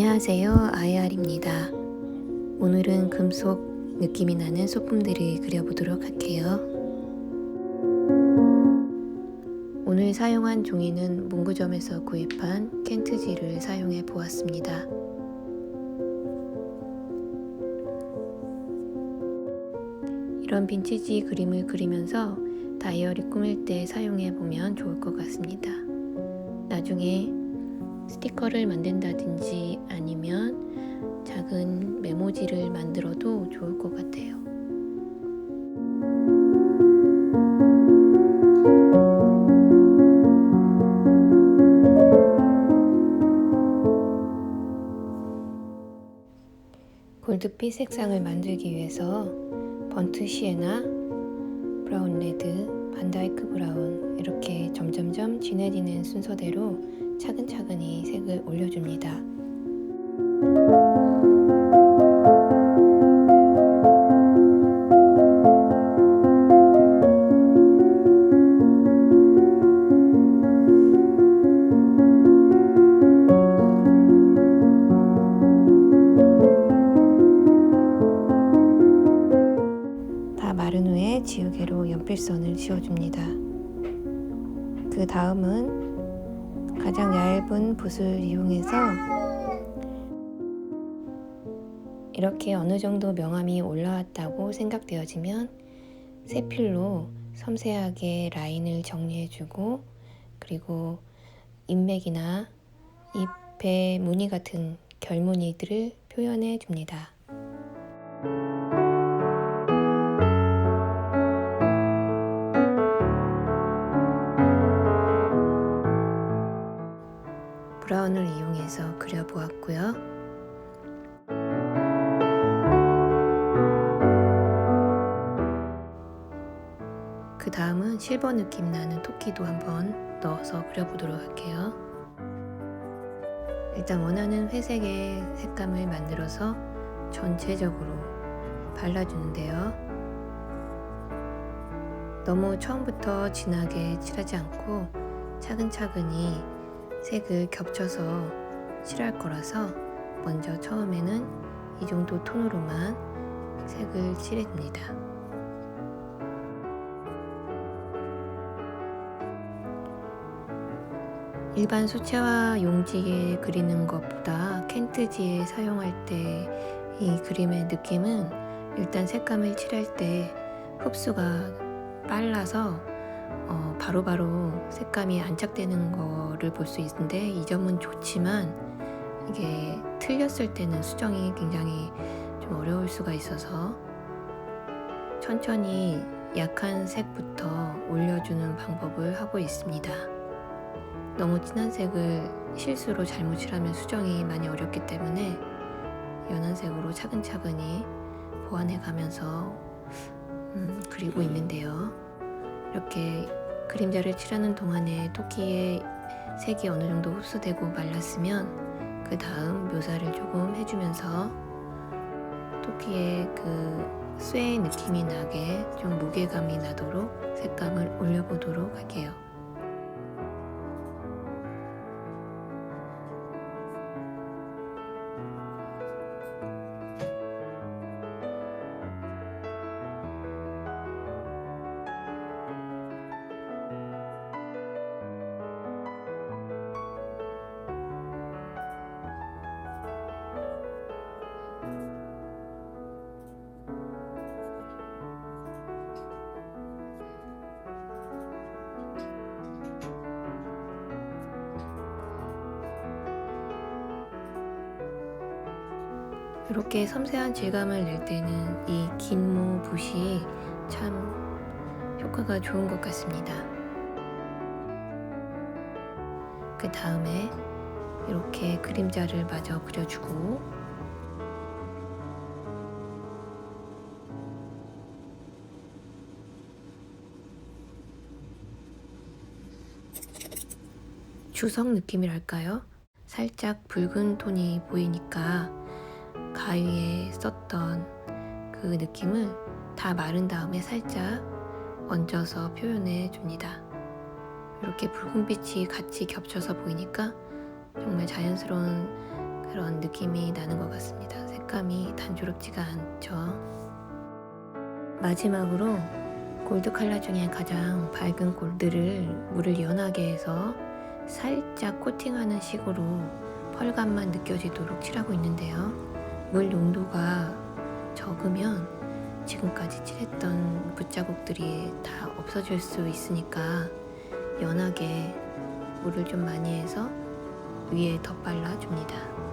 안녕하세요, 아이알입니다. 오늘은 금속 느낌이 나는 소품들을 그려보도록 할게요. 오늘 사용한 종이는 문구점에서 구입한 켄트지를 사용해 보았습니다. 이런 빈티지 그림을 그리면서 다이어리 꾸밀 때 사용해 보면 좋을 것 같습니다. 나중에 스티커를 만든다든지 아니면 작은 메모지를 만들어도 좋을 것 같아요. 골드빛 색상을 만들기 위해서 번트 시에나, 브라운 레드, 반다이크 브라운 이렇게 점점점 진해지는 순서대로 차근차근히 색을 올려줍니다. 다 마른 후에 지우개로 연필선을 지워줍니다. 그 다음은 가장 얇은 붓을 이용해서 이렇게 어느 정도 명암이 올라왔다고 생각되어지면 세필로 섬세하게 라인을 정리해주고, 그리고 인맥이나 잎의 무늬 같은 결무늬들을 표현해 줍니다. 브라운을 이용해서 그려보았고요. 그 다음은 실버 느낌 나는 토끼도 한번 넣어서 그려보도록 할게요. 일단 원하는 회색의 색감을 만들어서 전체적으로 발라주는데요. 너무 처음부터 진하게 칠하지 않고 차근차근히 색을 겹쳐서 칠할 거라서 먼저 처음에는 이 정도 톤으로만 색을 칠해줍니다. 일반 수채화 용지에 그리는 것보다 켄트지에 사용할 때 이 그림의 느낌은 일단 색감을 칠할 때 흡수가 빨라서 바로바로 색감이 안착되는 거를 볼 수 있는데, 이 점은 좋지만 이게 틀렸을 때는 수정이 굉장히 좀 어려울 수가 있어서 천천히 약한 색부터 올려주는 방법을 하고 있습니다. 너무 진한 색을 실수로 잘못 칠하면 수정이 많이 어렵기 때문에 연한 색으로 차근차근히 보완해 가면서 그리고 있는데요. 이렇게 그림자를 칠하는 동안에 토끼의 색이 어느 정도 흡수되고 말랐으면 그 다음 묘사를 조금 해주면서 토끼의 그 쇠의 느낌이 나게 좀 무게감이 나도록 색감을 올려보도록 할게요. 이렇게 섬세한 질감을 낼 때는 이 긴모 붓이 참 효과가 좋은 것 같습니다. 그 다음에 이렇게 그림자를 마저 그려주고, 주석 느낌이랄까요? 살짝 붉은 톤이 보이니까 가위에 썼던 그 느낌을 다 마른 다음에 살짝 얹어서 표현해 줍니다. 이렇게 붉은빛이 같이 겹쳐서 보이니까 정말 자연스러운 그런 느낌이 나는 것 같습니다. 색감이 단조롭지가 않죠. 마지막으로 골드 컬러 중에 가장 밝은 골드를 물을 연하게 해서 살짝 코팅하는 식으로 펄감만 느껴지도록 칠하고 있는데요. 물 농도가 적으면 지금까지 칠했던 붓자국들이 다 없어질 수 있으니까 연하게 물을 좀 많이 해서 위에 덧발라 줍니다.